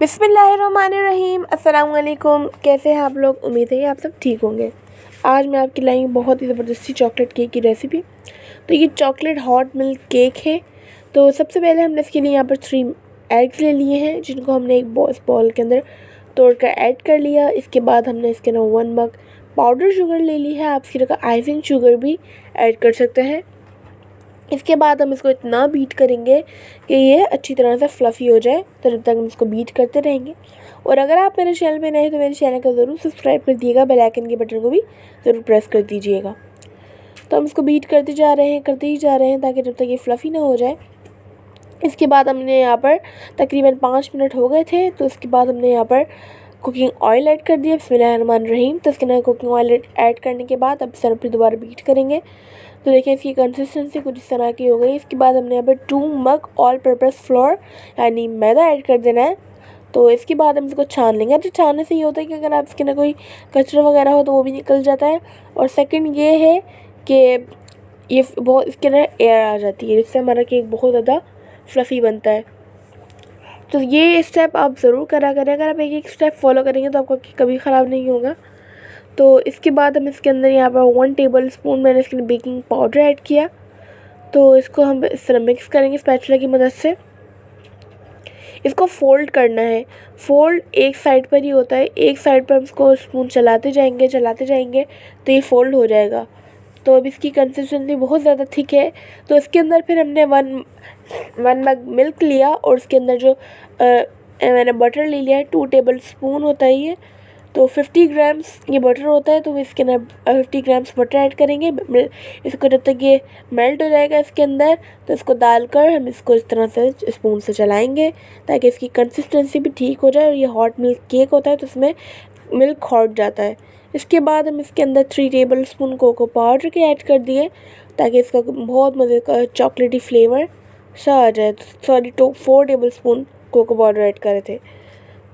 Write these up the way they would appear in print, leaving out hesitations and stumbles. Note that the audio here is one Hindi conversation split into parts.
बिस्मिल्लाहिर्रहमानिर्रहीम। अस्सलाम वालेकुम। कैसे हैं आप लोग? उम्मीद है कि आप सब ठीक होंगे। आज मैं आपके लाई बहुत ही ज़बरदस्ती चॉकलेट केक की रेसिपी। तो ये चॉकलेट हॉट मिल्क केक है। तो सबसे पहले हमने इसके लिए यहाँ पर 3 एग्स ले लिए हैं, जिनको हमने एक बॉल के अंदर तोड़कर ऐड कर लिया। इसके बाद हमने इसके अंदर 1 मग पाउडर शुगर ले ली है। आप इसकी जगह आइसिंग शुगर भी ऐड कर सकते हैं। इसके बाद हम इसको इतना बीट करेंगे कि ये अच्छी तरह से फ्लफ़ी हो जाए। तो जब तक हम इसको बीट करते रहेंगे। और अगर आप मेरे चैनल पे नए हैं तो मेरे चैनल को ज़रूर सब्सक्राइब कर दिएगा, बेल आइकन के बटन को भी ज़रूर प्रेस कर दीजिएगा। तो हम इसको बीट करते ही जा रहे हैं ताकि जब तक ये फ्लफ़ी ना हो जाए। इसके बाद हमने यहाँ पर तकरीबन 5 मिनट हो गए थे। तो इसके बाद हमने यहाँ पर कुकिंग ऑयल ऐड कर दिया। बिस्मिल्लाहिर्रहमानिर्रहीम। तो इसके अंदर कुकिंग ऑयल ऐड करने के बाद अब सर पर दोबारा बीट करेंगे। तो देखिए इसकी कंसिस्टेंसी कुछ इस तरह की हो गई। इसके बाद हमने यहाँ पर 2 मग ऑल पर्पस फ्लोर यानी मैदा ऐड कर देना है। तो इसके बाद हम इसको छान लेंगे। तो छानने से ये होता है कि अगर आप इसके अंदर कोई कचरा वगैरह हो तो वो भी निकल जाता है। और सेकंड ये है कि ये बहुत इसके अंदर एयर आ जाती है, जिससे हमारा केक बहुत ज़्यादा फ्लफ़ी बनता है। तो ये स्टेप आप ज़रूर करा करें। अगर आप एक स्टेप फॉलो करेंगे तो आपका केक कभी ख़राब नहीं होगा। तो इसके बाद हम इसके अंदर यहाँ पर 1 टेबल स्पून मैंने इसके अंदर बेकिंग पाउडर ऐड किया। तो इसको हम इस तरह मिक्स करेंगे स्पैचुला की मदद से। इसको फ़ोल्ड करना है। फ़ोल्ड एक साइड पर ही होता है, एक साइड पर हम इसको स्पून चलाते जाएंगे तो ये फ़ोल्ड हो जाएगा। तो अब इसकी कंसिस्टेंसी बहुत ज़्यादा थिक है। तो इसके अंदर फिर हमने 1 मग मिल्क लिया और उसके अंदर जो मैंने बटर ले लिया है, 2 टेबल स्पून होता है ये। तो 50 ग्राम्स ये बटर होता है। तो इसके अंदर 50 ग्राम्स बटर ऐड करेंगे। इसको जब तक ये मेल्ट हो जाएगा इसके अंदर, तो इसको डालकर हम इसको इस तरह से स्पून से चलाएंगे ताकि इसकी कंसिस्टेंसी भी ठीक हो जाए। और ये हॉट मिल्क केक होता है तो इसमें मिल्क हॉट जाता है। इसके बाद हम इसके अंदर 3 टेबल स्पून कोको पाउडर के ऐड कर दिए ताकि इसका बहुत मज़े का चॉकलेटी फ्लेवर सा आ जाए। Sorry, 4 table spoon cocoa powder add करे थे।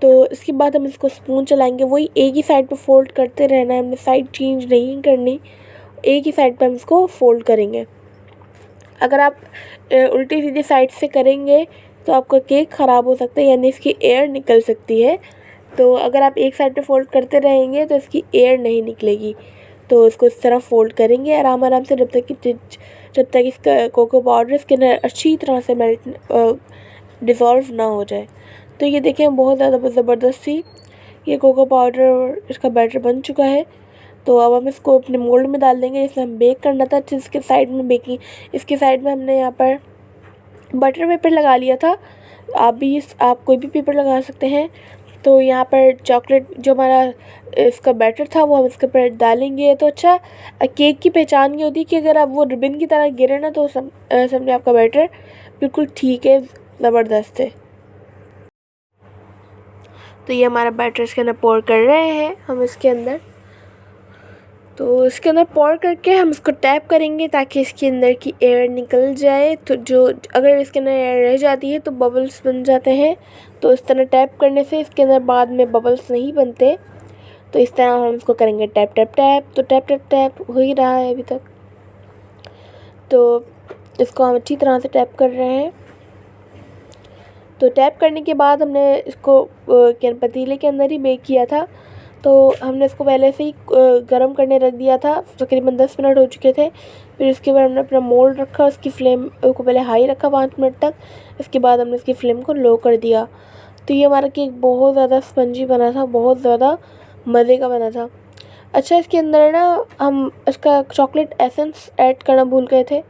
तो इसके बाद हम इसको स्पून चलाएंगे। वही एक ही साइड पे फ़ोल्ड करते रहना है, हमने साइड चेंज नहीं करनी। एक ही साइड पे हम इसको फ़ोल्ड करेंगे। अगर आप उल्टी सीधी साइड से करेंगे तो आपका केक ख़राब हो सकता है, यानी इसकी एयर निकल सकती है। तो अगर आप एक साइड पे फ़ोल्ड करते रहेंगे तो इसकी एयर नहीं निकलेगी। तो इसको इस तरह फ़ोल्ड करेंगे आराम से जब तक इसका कोको पाउडर इसके अंदर अच्छी तरह से डिज़ोल्व ना हो जाए। तो ये देखें बहुत ज़्यादा ज़बरदस्ती ये कोको पाउडर और इसका बैटर बन चुका है। तो अब हम इसको अपने मोल्ड में डाल देंगे जिसमें हम बेक करना था। जिसके साइड में इसके साइड में हमने यहाँ पर बटर पेपर लगा लिया था। आप कोई भी पेपर लगा सकते हैं। तो यहाँ पर चॉकलेट जो हमारा इसका बैटर था वो हम इसके ऊपर डालेंगे। तो अच्छा, केक की पहचान ये होती है कि अगर आप वो रिबन की तरह गिरे ना तो समझे आपका बैटर बिल्कुल ठीक है, ज़बरदस्त है। तो ये हमारा बैटर इसके अंदर पोर कर रहे हैं हम इसके अंदर। तो इसके अंदर पोर करके हम इसको टैप करेंगे ताकि इसके अंदर की एयर निकल जाए। तो अगर इसके अंदर एयर रह जाती है तो बबल्स बन जाते हैं। तो इस तरह टैप करने से इसके अंदर बाद में बबल्स नहीं बनते। तो इस तरह हम इसको करेंगे टैप टैप टैप। तो टैप टैप टैप हो ही रहा है अभी तक। तो इसको हम अच्छी तरह से टैप कर रहे हैं। तो टैप करने के बाद हमने इसको पतीले के अंदर ही बेक किया था। तो हमने इसको पहले से ही गरम करने रख दिया था। तकरीबन 10 मिनट हो चुके थे। फिर इसके बाद हमने अपना मोल्ड रखा, उसकी फ्लेम को पहले हाई रखा 5 मिनट तक। इसके बाद हमने इसकी फ्लेम को लो कर दिया। तो ये हमारा केक बहुत ज़्यादा स्पंजी बना था, बहुत ज़्यादा मज़े का बना था। अच्छा, इसके अंदर ना हम इसका चॉकलेट एसेंस ऐड करना भूल गए थे,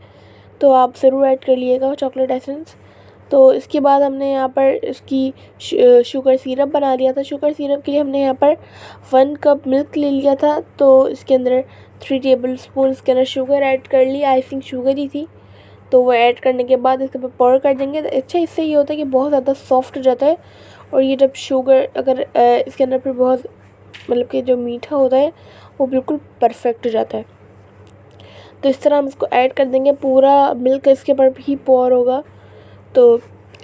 तो आप ज़रूर ऐड कर लिएगा चॉकलेट एसेंस। तो इसके बाद हमने यहाँ पर इसकी शुगर सिरप बना लिया था। शुगर सिरप के लिए हमने यहाँ पर 1 कप मिल्क ले लिया था। तो इसके अंदर 3 टेबल स्पून इसके अंदर शुगर ऐड कर ली, आइसिंग शुगर ही थी। तो वो ऐड करने के बाद इसके ऊपर पोर कर देंगे। अच्छा, इससे ये होता है कि बहुत ज़्यादा सॉफ्ट हो जाता है। और ये जब शुगर अगर इसके अंदर फिर बहुत मतलब कि जो मीठा होता है वो बिल्कुल परफेक्ट हो जाता है। तो इस तरह हम इसको ऐड कर देंगे, पूरा मिल्क इसके ऊपर भी पोर होगा। तो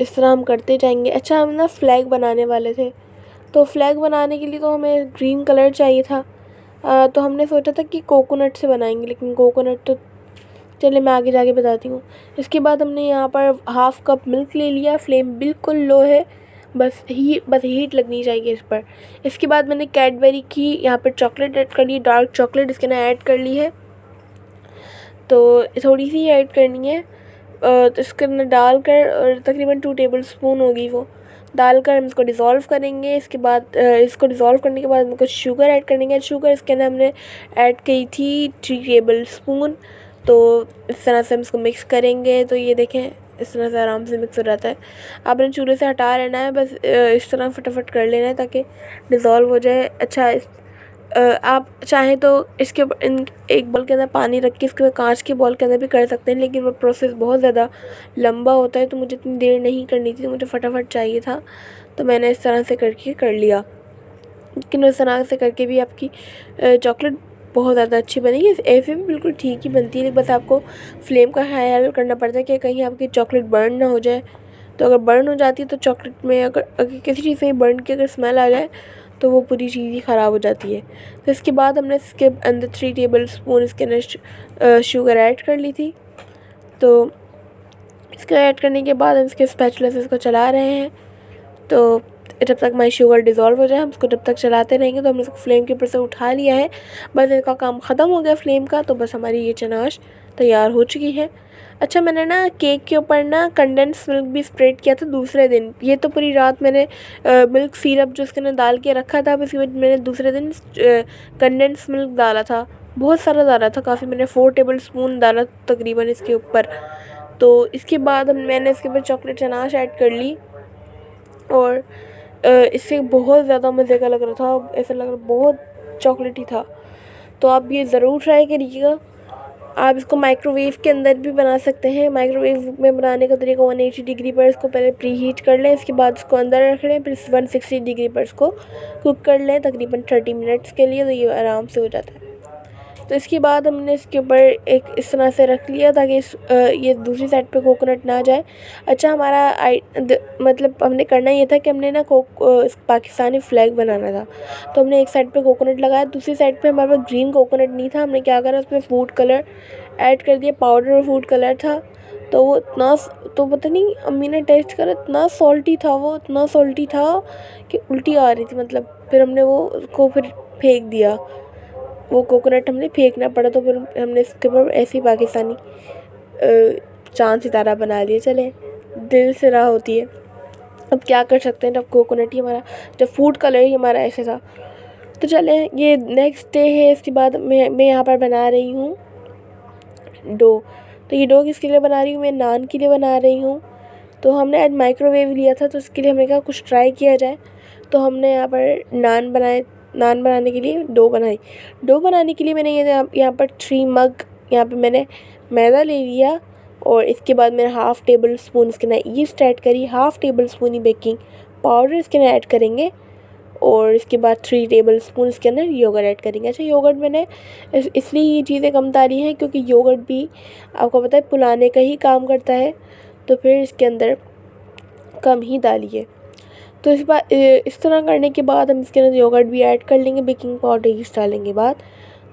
इस तरह हम करते जाएंगे। अच्छा, हम ना फ्लैग बनाने वाले थे। तो फ्लैग बनाने के लिए तो हमें ग्रीन कलर चाहिए था। तो हमने सोचा था कि कोकोनट से बनाएंगे, लेकिन कोकोनट तो चलिए मैं आगे जाके बताती हूँ। इसके बाद हमने यहाँ पर 1/2 कप मिल्क ले लिया। फ्लेम बिल्कुल लो है, बस हीट लगनी चाहिए इस पर। इसके बाद मैंने कैडबरी की यहाँ पर चॉकलेट ऐड कर ली, डार्क चॉकलेट इसके अंदर ऐड कर ली है। तो थोड़ी सी ऐड करनी है, तो इसके अंदर डालकर, और तकरीबन 2 टेबलस्पून होगी वो, डालकर हम इसको डिज़ोल्व करेंगे। इसके बाद इसको डिज़ोल्व करने के बाद हमको शुगर ऐड करनी है। शुगर इसके अंदर हमने ऐड की थी 3 टेबलस्पून। तो इस तरह से हम इसको मिक्स करेंगे। तो ये देखें इस तरह से आराम से मिक्स हो जाता है। आपने चूल्हे से हटा लेना है, बस इस तरह फटाफट कर लेना है ताकि डिज़ोल्व हो जाए। अच्छा, आप चाहें तो इसके एक बॉल के अंदर पानी रख के इसके कांच के बॉल के अंदर भी कर सकते हैं, लेकिन वो प्रोसेस बहुत ज़्यादा लंबा होता है, तो मुझे इतनी देर नहीं करनी थी, मुझे फटाफट चाहिए था, तो मैंने इस तरह से करके कर लिया। लेकिन इस तरह से करके भी आपकी चॉकलेट बहुत ज़्यादा अच्छी बनेगी। ऐसे भी बिल्कुल ठीक ही बनती है, लेकिन बस आपको फ्लेम का ख्याल करना पड़ता है कि कहीं आपकी चॉकलेट बर्न ना हो जाए। तो अगर बर्न हो जाती है तो चॉकलेट में अगर किसी चीज़ से बर्न की अगर स्मेल आ जाए तो वो पूरी चीज़ ही ख़राब हो जाती है। तो इसके बाद हमने इसके अंदर 3 टेबलस्पून इसके अंदर शुगर ऐड कर ली थी। तो इसको ऐड करने के बाद हम इसके स्पैचुला से इसको चला रहे हैं। तो जब तक हमारी शुगर डिज़ोल्व हो जाए हम इसको जब तक चलाते रहेंगे। तो हमने इसको फ्लेम के ऊपर से उठा लिया है, बस इसका काम ख़त्म हो गया फ्लेम का। तो बस हमारी ये चनाश तैयार हो चुकी है। अच्छा, मैंने ना केक के ऊपर ना कंडेंस मिल्क भी स्प्रेड किया था दूसरे दिन। ये तो पूरी रात मैंने मिल्क सिरप जो उसके अंदर डाल के रखा था, बस मैंने दूसरे दिन कंडेंस मिल्क डाला था, बहुत सारा डाला था, काफ़ी, मैंने 4 टेबलस्पून डाला तकरीबन इसके ऊपर। तो इसके बाद मैंने इसके ऊपर चॉकलेट चनाश ऐड कर ली, और इससे बहुत ज़्यादा मज़े का लग रहा था, ऐसा लग रहा बहुत चॉकलेटी था। तो आप ये ज़रूर ट्राई करिएगा। आप इसको माइक्रोवेव के अंदर भी बना सकते हैं। माइक्रोवेव में बनाने का तरीका 180 डिग्री पर इसको पहले प्री हीट कर लें, इसके बाद इसको अंदर रख लें, फिर 160 डिग्री पर इसको कुक कर लें तकरीबन 30 मिनट्स के लिए। तो ये आराम से हो जाता है। तो इसके बाद हमने इसके ऊपर एक इस तरह से रख लिया ताकि ये दूसरी साइड पे कोकोनट ना जाए। अच्छा, हमारा मतलब हमने करना ये था कि हमने ना पाकिस्तानी फ्लैग बनाना था। तो हमने एक साइड पे कोकोनट लगाया, दूसरी साइड पे हमारे पास ग्रीन कोकोनट नहीं था। हमने क्या करा, उसमें फूड कलर ऐड कर दिया, पाउडर और फूड कलर था। तो वो इतना, तो पता नहीं अम्मी ने टेस्ट करा, इतना सॉल्टी था वो, इतना सॉल्टी था कि उल्टी आ रही थी मतलब। फिर हमने वो उसको फिर फेंक दिया, वो कोकोनट हमने फेंकना पड़ा। तो फिर हमने इसके ऊपर ऐसी पाकिस्तानी चांद सितारा बना लिए। चले, दिल से राह होती है, अब क्या कर सकते हैं, जब कोकोनट ही हमारा, जब फूड कलर ही हमारा ऐसे था। तो चले, ये नेक्स्ट डे है। इसके बाद मैं यहाँ पर बना रही हूँ डो। तो ये डो किसके लिए बना रही हूँ, मैं नान के लिए बना रही हूँ। तो हमने आज माइक्रोवेव लिया था, तो इसके लिए हमने कहा कुछ ट्राई किया जाए। तो हमने यहाँ पर नान बनाने के लिए डो बनाई। डो बनाने के लिए मैंने यहाँ पर 3 मग यहाँ पे मैंने मैदा ले लिया, और इसके बाद मैंने हाफ़ टेबल स्पून इसके अंदर ईस्ट ऐड करी, हाफ़ टेबल स्पून ही बेकिंग पाउडर इसके अंदर ऐड करेंगे, और इसके बाद 3 टेबल स्पून इसके अंदर योगर्ट ऐड करेंगे। अच्छा, योगर्ट मैंने इसलिए ये चीज़ें कम डाली हैं क्योंकि योगर्ट भी आपको पता है फुलाने का ही काम करता है, तो फिर इसके अंदर कम ही डालिए। तो इस तरह करने के बाद हम इसके अंदर योगर्ट भी ऐड कर लेंगे, बेकिंग पाउडर ईस्ट डालेंगे बाद।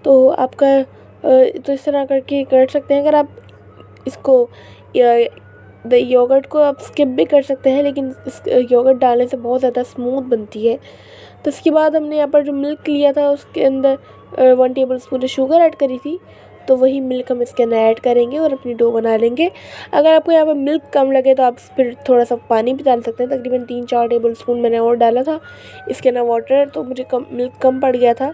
तो आपका तो इस तरह करके कर सकते हैं। अगर आप इसको योगर्ट को आप स्किप भी कर सकते हैं, लेकिन इस योगर्ट डालने से बहुत ज़्यादा स्मूथ बनती है। तो इसके बाद हमने यहाँ पर जो मिल्क लिया था उसके अंदर 1 टेबल स्पून शुगर ऐड करी थी, तो वही मिल्क हम इसके अंदर ऐड करेंगे और अपनी डो बना लेंगे। अगर आपको यहाँ पर मिल्क कम लगे तो आप फिर थोड़ा सा पानी भी डाल सकते हैं, तकरीबन 3-4 टेबल स्पून मैंने और डाला था इसके अंदर वाटर, तो मुझे मिल्क कम पड़ गया था।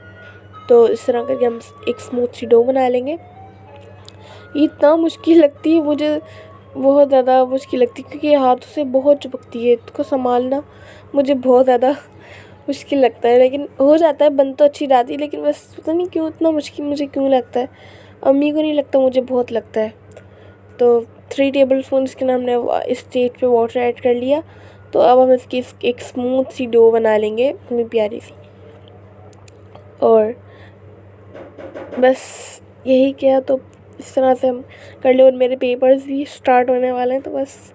तो इस तरह करके हम एक स्मूथ सी डो बना लेंगे। ये इतना मुश्किल लगती है मुझे, बहुत ज़्यादा मुश्किल लगती है, क्योंकि ये हाथों से बहुत चिपकती है, इसको संभालना मुझे बहुत ज़्यादा मुश्किल लगता है। लेकिन हो जाता है, बन तो अच्छी जाती है, लेकिन बस पता नहीं क्यों इतना मुश्किल मुझे क्यों लगता है। अम्मी को नहीं लगता, मुझे बहुत लगता है। तो 3 टेबल स्पून इसके नाम हमने इस स्टेज पे वाटर ऐड कर लिया। तो अब हम इसकी एक स्मूथ सी डो बना लेंगे, इतनी प्यारी सी। और बस यही किया, तो इस तरह से हम कर ले। और मेरे पेपर्स भी स्टार्ट होने वाले हैं, तो बस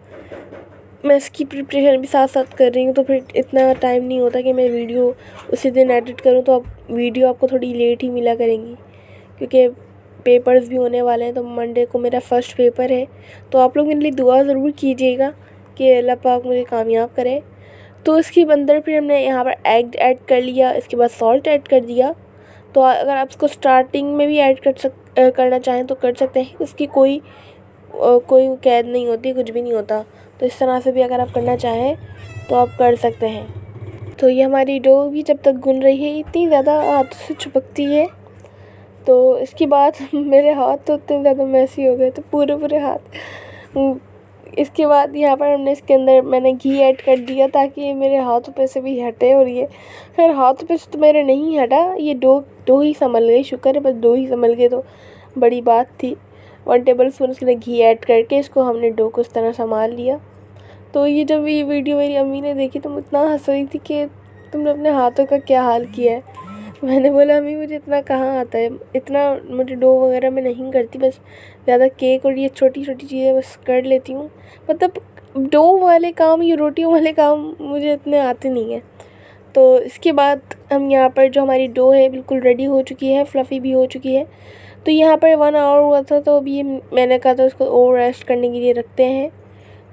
मैं इसकी प्रिपरेशन भी साथ साथ कर रही हूँ। तो फिर इतना टाइम नहीं होता कि मैं वीडियो उसी दिन एडिट करूँ, तो अब वीडियो आपको थोड़ी लेट ही मिला करेंगी, क्योंकि पेपर्स भी होने वाले हैं। तो मंडे को मेरा फ़र्स्ट पेपर है, तो आप लोग मेरे लिए दुआ ज़रूर कीजिएगा कि अल्लाह पाक मुझे कामयाब करे। तो इसके अंदर फिर हमने यहाँ पर एग ऐड कर लिया, इसके बाद सॉल्ट ऐड कर दिया। तो अगर आप इसको स्टार्टिंग में भी ऐड करना चाहें तो कर सकते हैं, इसकी कोई कैद नहीं होती, कुछ भी नहीं होता। तो इस तरह से भी अगर आप करना चाहें तो आप कर सकते हैं। तो ये हमारी डो भी जब तक गुन रही है इतनी ज़्यादा हाथों से चिपकती है। तो इसके बाद मेरे हाथ तो इतने ज़्यादा मैसी हो गए थे, पूरे हाथ। इसके बाद यहाँ पर हमने इसके अंदर मैंने घी ऐड कर दिया ताकि ये मेरे हाथों पे से भी हटे, और ये खैर हाथों पे से तो मेरे नहीं हटा, ये डो ही संभल गई। शुक्र है बस डो ही संभल गई, तो बड़ी बात थी। 1 टेबल स्पून उसके अंदर घी ऐड करके इसको हमने डो को इस तरह संभाल लिया। तो ये जब ये वीडियो मेरी अम्मी ने देखी तो इतना हंस रही थी कि तुमने अपने हाथों का क्या हाल किया है। मैंने बोला अम्मी मुझे इतना कहाँ आता है, इतना मुझे डो वगैरह मैं नहीं करती, बस ज़्यादा केक और ये छोटी छोटी चीज़ें बस कर लेती हूँ। मतलब डो वाले काम, ये रोटियों वाले काम मुझे इतने आते नहीं हैं। तो इसके बाद हम यहाँ पर जो हमारी डो है बिल्कुल रेडी हो चुकी है, फ्लफ़ी भी हो चुकी है। तो यहाँ पर 1 आवर हुआ था, तो अभी मैंने कहा था उसको ओवर रेस्ट करने के लिए रखते हैं।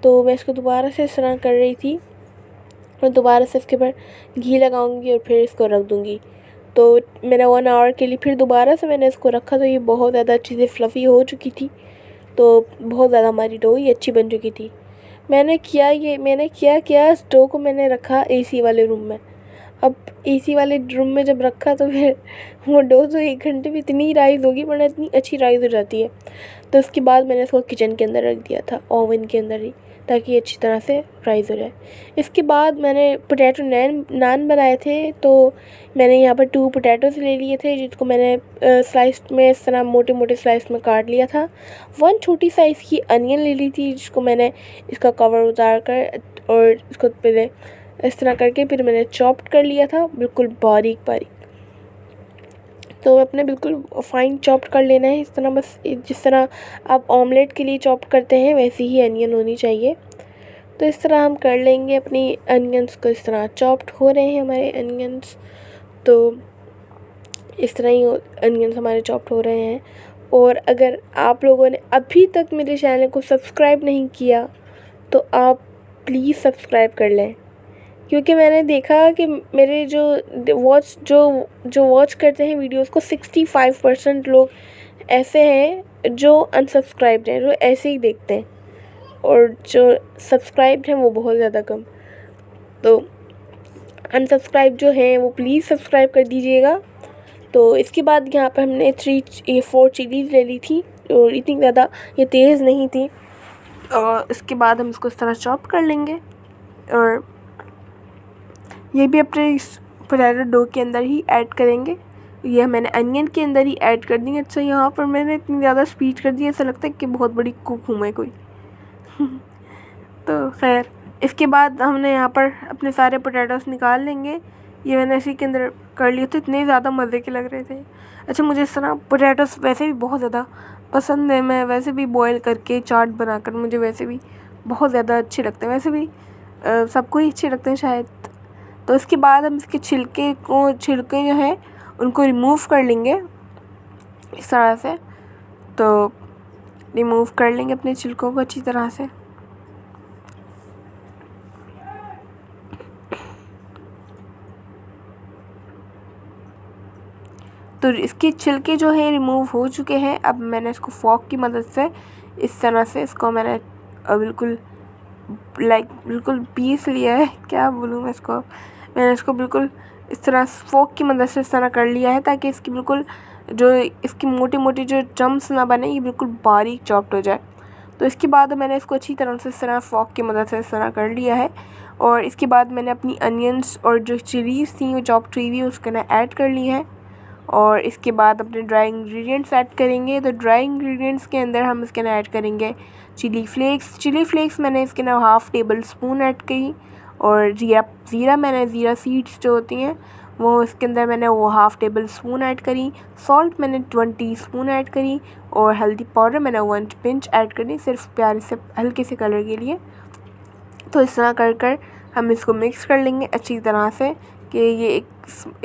तो मैं इसको दोबारा से इस तरह कर रही थी, और दोबारा से इसके ऊपर घी लगाऊंगी और फिर इसको रख दूँगी। तो मैंने 1 आवर के लिए फिर दोबारा से मैंने इसको रखा, तो ये बहुत ज़्यादा अच्छी से फ्लफ़ी हो चुकी थी। तो बहुत ज़्यादा हमारी डो ये अच्छी बन चुकी थी। मैंने क्या इस डो को मैंने रखा एसी वाले रूम में। अब एसी वाले रूम में जब रखा तो फिर वो डो तो 1 घंटे में इतनी ही राइज़ होगी, वरना इतनी अच्छी राइज़ हो जाती है। तो उसके बाद मैंने इसको किचन के अंदर रख दिया था, ओवन के अंदर ही, ताकि अच्छी तरह से राइज़ हो जाए। इसके बाद मैंने पोटैटो नान बनाए थे। तो मैंने यहाँ पर 2 पोटैटोज़ ले लिए थे, जिसको मैंने स्लाइस में इस तरह मोटे मोटे स्लाइस में काट लिया था। 1 छोटी साइज़ की अनियन ले ली थी, जिसको मैंने इसका कवर उतार कर और इसको पहले इस तरह करके फिर मैंने चॉप्ड कर लिया था, बिल्कुल बारीक बारीक। तो अपने बिल्कुल फाइन चॉप्ड कर लेना है इस तरह, बस जिस तरह आप ऑमलेट के लिए चॉप्ड करते हैं वैसी ही अनियन होनी चाहिए। तो इस तरह हम कर लेंगे अपनी अनियंस को, इस तरह चॉप्ड हो रहे हैं हमारे अनियंस। तो इस तरह ही अनियंस हमारे चॉप्ड हो रहे हैं। और अगर आप लोगों ने अभी तक मेरे चैनल को सब्सक्राइब नहीं किया तो आप प्लीज़ सब्सक्राइब कर लें, क्योंकि मैंने देखा कि मेरे जो वॉच करते हैं वीडियोस को 65% लोग ऐसे हैं जो अनसब्सक्राइब्ड हैं, जो ऐसे ही देखते हैं, और जो सब्सक्राइब्ड हैं वो बहुत ज़्यादा कम। तो अनसब्सक्राइब जो हैं वो प्लीज़ सब्सक्राइब कर दीजिएगा। तो इसके बाद यहाँ पर हमने 4 चिलीज़ ले ली थी, और इतनी ज़्यादा ये तेज़ नहीं थी। और इसके बाद हम इसको इस तरह चॉप कर लेंगे, और ये भी अपने इस पोटैटो डो के अंदर ही ऐड करेंगे। ये मैंने अनियन के अंदर ही ऐड कर दी। अच्छा, यहाँ पर मैंने इतनी ज़्यादा स्पीड कर दी, ऐसा लगता है कि बहुत बड़ी कुक हूँ मैं कोई। तो खैर, इसके बाद हमने यहाँ पर अपने सारे पोटैटोस निकाल लेंगे। ये मैंने इसी के अंदर कर लिए थे, इतने ज़्यादा मज़े के लग रहे थे। अच्छा, मुझे इस तरह पोटैटोस वैसे भी बहुत ज़्यादा पसंद है। मैं वैसे भी बॉयल करके चाट बनाकर मुझे वैसे भी बहुत ज़्यादा अच्छे लगते हैं, वैसे भी सबको ही अच्छे लगते हैं शायद। तो इसके बाद हम इसके छिलके जो है उनको रिमूव कर लेंगे इस तरह से। तो रिमूव कर लेंगे अपने छिलकों को अच्छी तरह से। तो इसके छिलके जो है रिमूव हो चुके हैं। अब मैंने इसको फॉक की मदद से इस तरह से इसको मैंने बिल्कुल पीस लिया है, क्या बोलूँ मैं इसको। मैंने इसको बिल्कुल इस तरह फोक की मदद से इस तरह कर लिया है, ताकि इसकी बिल्कुल जो इसकी मोटी मोटी जो चम्प्स ना बने, ये बिल्कुल बारीक चॉप्ड हो जाए। तो इसके बाद मैंने इसको अच्छी तरह से इस तरह फोक की मदद से इस तरह कर लिया है। और इसके बाद मैंने अपनी अनियंस और जो चिलीज़ थी वो चॉप्ड हुई हुई उसके ना ऐड कर ली है। और इसके बाद अपने ड्राई इंग्रेडिएंट्स ऐड करेंगे। तो ड्राई इंग्रेडिएंट्स के अंदर हम इसके ना ऐड करेंगे चिली फ्लेक्स मैंने इसके ना 1/2 टेबल स्पून ऐड की। और ज़ीरा सीड्स जो होती हैं वो इसके अंदर मैंने वो 1/2 टेबल स्पून ऐड करी। सॉल्ट मैंने 1 टीस्पून ऐड करी। और हल्दी पाउडर मैंने 1 पिंच ऐड करी, सिर्फ प्यारे से हल्के से कलर के लिए। तो इस तरह कर हम इसको मिक्स कर लेंगे अच्छी तरह से, कि ये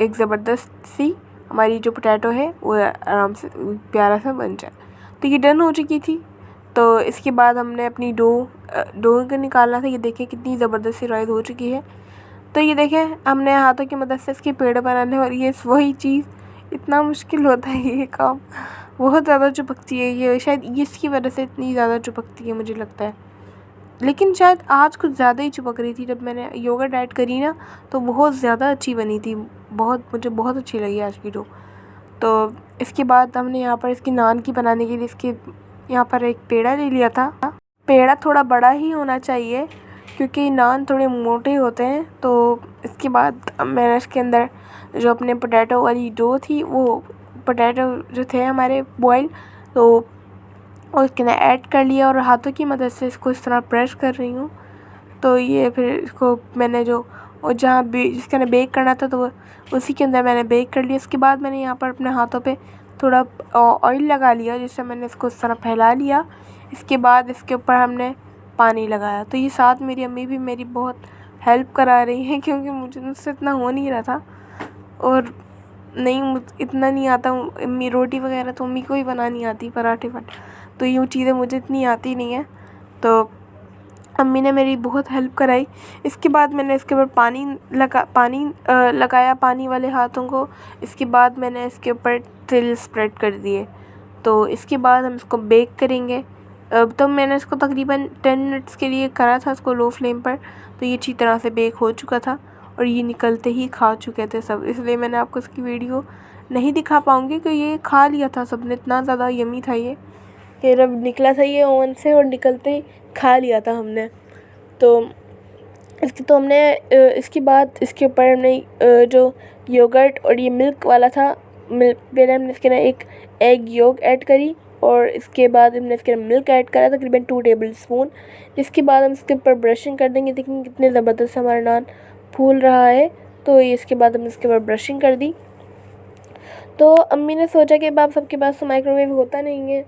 एक ज़बरदस्त सी हमारी जो पोटैटो है वो आराम से प्यारा सा बन जाए। तो ये डन हो चुकी थी। तो इसके बाद हमने अपनी डो को निकालना था। ये देखिए कितनी ज़बरदस्त सी राइस हो चुकी है। तो ये देखें हमने हाथों की मदद से इसके पेड़ बनाने, और ये वही चीज़, इतना मुश्किल होता है ये काम, बहुत ज़्यादा चिपकती है ये, शायद इसकी वजह से इतनी ज़्यादा चिपकती है मुझे लगता है। लेकिन शायद आज कुछ ज़्यादा ही चिपक रही थी, जब मैंने योगा डाइट करी ना तो बहुत ज़्यादा अच्छी बनी थी, मुझे बहुत अच्छी लगी आज की डो। तो इसके बाद हमने यहाँ पर इसकी नान की बनाने के लिए इसके यहाँ पर एक पेड़ा ले लिया था। पेड़ा थोड़ा बड़ा ही होना चाहिए क्योंकि नान थोड़े मोटे होते हैं। तो इसके बाद मैंने इसके अंदर जो अपने पोटैटो वाली डो थी, वो पोटैटो जो थे हमारे बॉयल, तो और इसके अंदर ऐड कर लिया और हाथों की मदद से इसको इस तरह प्रेस कर रही हूँ। तो ये फिर इसको मैंने जो और जहाँ जिसके अंदर बेक करना था तो उसी के अंदर मैंने बेक कर लिया। इसके बाद मैंने यहाँ पर अपने हाथों पे थोड़ा ऑयल लगा लिया, जिससे मैंने इसको इस तरह फैला लिया। इसके बाद इसके ऊपर हमने पानी लगाया। तो ये साथ मेरी अम्मी भी मेरी बहुत हेल्प करा रही हैं क्योंकि मुझसे इतना हो नहीं रहा था, और इतना नहीं आता। अम्मी रोटी वगैरह तो अम्मी को ही बनानी आती, पराठे तो यूँ चीज़ें मुझे इतनी आती नहीं है। तो अम्मी ने मेरी बहुत हेल्प कराई। इसके बाद मैंने इसके ऊपर लगाया पानी वाले हाथों को। इसके बाद मैंने इसके ऊपर तिल स्प्रेड कर दिए। तो इसके बाद हम इसको बेक करेंगे। तो मैंने इसको तकरीबन 10 मिनट्स के लिए करा था इसको लो फ्लेम पर। तो ये अच्छी तरह से बेक हो चुका था और ये निकलते ही खा चुके थे सब, इसलिए मैंने आपको इसकी वीडियो नहीं दिखा पाऊँगी कि ये खा लिया था सबने, इतना ज़्यादा यमी था ये कि जब निकला था ये ओवन से और निकलते ही खा लिया था हमने। तो इसके बाद इसके ऊपर हमने जो योगर्ट और ये मिल्क वाला था, पहले हमने इसके अंदर एक एग योग ऐड करी और इसके बाद हमने इसके अंदर मिल्क ऐड करा तकरीबन 2 टेबल स्पून। इसके बाद हम इसके ऊपर ब्रशिंग कर देंगे। देखेंगे कितने ज़बरदस्त हमारा नान फूल रहा है। तो इसके बाद हमने इसके ऊपर ब्रशिंग कर दी। तो अम्मी ने सोचा कि बाप सबके पास तो माइक्रोवेव होता नहीं है,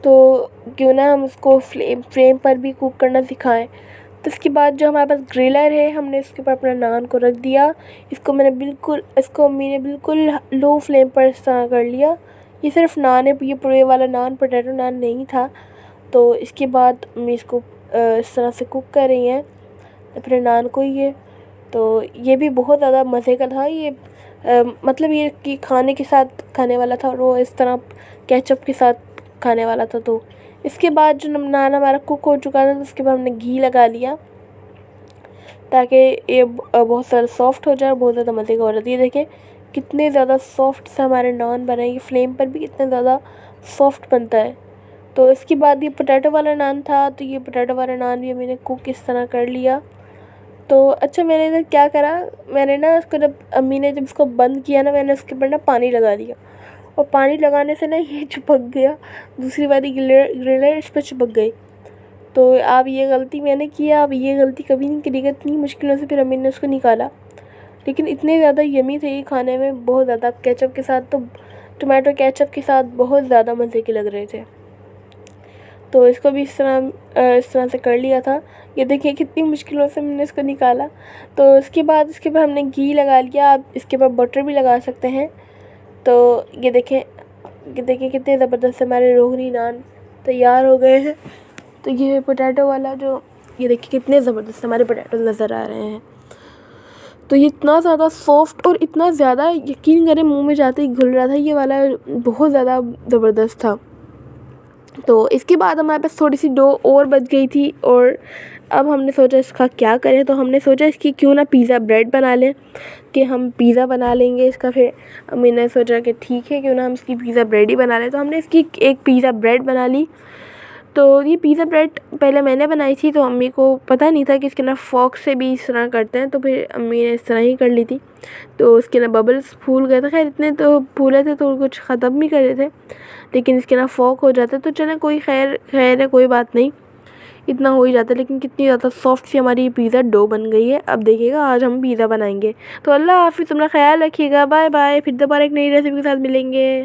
तो क्यों ना हम उसको फ्लेम पर भी कुक करना सिखाएं। तो इसके बाद जो हमारे पास ग्रिलर है, हमने इसके ऊपर अपना नान को रख दिया। इसको अम्मी ने बिल्कुल लो फ्लेम पर इस तरह कर लिया। ये सिर्फ नान है, ये पूरे वाला नान पोटैटो नान नहीं था। तो इसके बाद अम्मी इसको इस तरह से कुक कर रही हैं अपने नान को ये। तो ये भी बहुत ज़्यादा मज़े का था ये, मतलब ये कि खाने के साथ खाने वाला था और वो इस तरह केचप के साथ खाने वाला था। तो इसके बाद जो नान हमारा कुक हो चुका था, तो उसके बाद हमने घी लगा लिया ताकि ये बहुत सारा सॉफ्ट हो जाए और बहुत ज़्यादा मज़े का हो जाता है। ये देखें कितने ज़्यादा सॉफ्ट से हमारे नान बने, ये फ्लेम पर भी कितना ज़्यादा सॉफ्ट बनता है। तो इसके बाद ये पोटैटो वाला नान था, तो ये पोटैटो वाला नान भी मैंने कुक इस तरह कर लिया। तो अच्छा मैंने इधर क्या करा, मैंने ना इसको जब अम्मी ने इसको बंद किया ना, मैंने उसके ऊपर ना पानी लगा दिया और पानी लगाने से ना ये चिपक गया, दूसरी वाली ग्रिलर इस पर चिपक गई। तो अब ये गलती मैंने किया, अब ये गलती कभी नहीं करिएगा। इतनी मुश्किलों से फिर अम्मी ने उसको निकाला, लेकिन इतने ज़्यादा यमी थे ये खाने में, बहुत ज़्यादा केचप के साथ, तो टमाटो केचप के साथ बहुत ज़्यादा मज़े के लग रहे थे। तो इसको भी इस तरह से कर लिया था। ये देखिए कितनी मुश्किलों से मैंने इसको निकाला। तो इसके बाद हमने घी लगा लिया। आप इसके ऊपर बटर भी लगा सकते हैं। तो ये देखें कितने ज़बरदस्त हमारे रोगनी नान तैयार हो गए हैं। तो ये पोटैटो वाला जो, ये देखिए कितने ज़बरदस्त हमारे पोटैटो नज़र आ रहे हैं। तो ये इतना ज़्यादा सॉफ्ट और इतना ज़्यादा, यकीन करें मुंह में जाते ही घुल रहा था, ये वाला बहुत ज़्यादा ज़बरदस्त था। तो इसके बाद हमारे पास थोड़ी सी डो और बच गई थी और अब हमने सोचा इसका क्या करें। तो हमने सोचा इसकी क्यों ना पिज़्ज़ा ब्रेड बना लें, कि हम पिज़्ज़ा बना लेंगे इसका। फिर मैंने सोचा कि ठीक है, क्यों ना हम इसकी पिज़्ज़ा ब्रेड ही बना लें। तो हमने इसकी एक पिज़्ज़ा ब्रेड बना ली। तो ये पिज़्ज़ा ब्रेड पहले मैंने बनाई थी, तो अम्मी को पता नहीं था कि इसके ना फॉक से भी इस तरह करते हैं, तो फिर अम्मी ने इस तरह ही कर ली थी। तो इसके ना बबल्स फूल गए थे, खैर इतने तो फूले थे तो कुछ ख़त्म भी कर रहे थे, लेकिन इसके ना फॉक हो जाते। तो चले कोई खैर है, कोई बात नहीं, इतना हो ही जाता है। लेकिन कितनी ज़्यादा सॉफ्ट सी हमारी पिज़्ज़ा डो बन गई है। अब देखिएगा आज हम पिज़्ज़ा बनाएंगे। तो अल्लाह हाफ़िज़, अपना ख्याल रखिएगा, बाय बाय। फिर दोबारा एक नई रेसिपी के साथ मिलेंगे।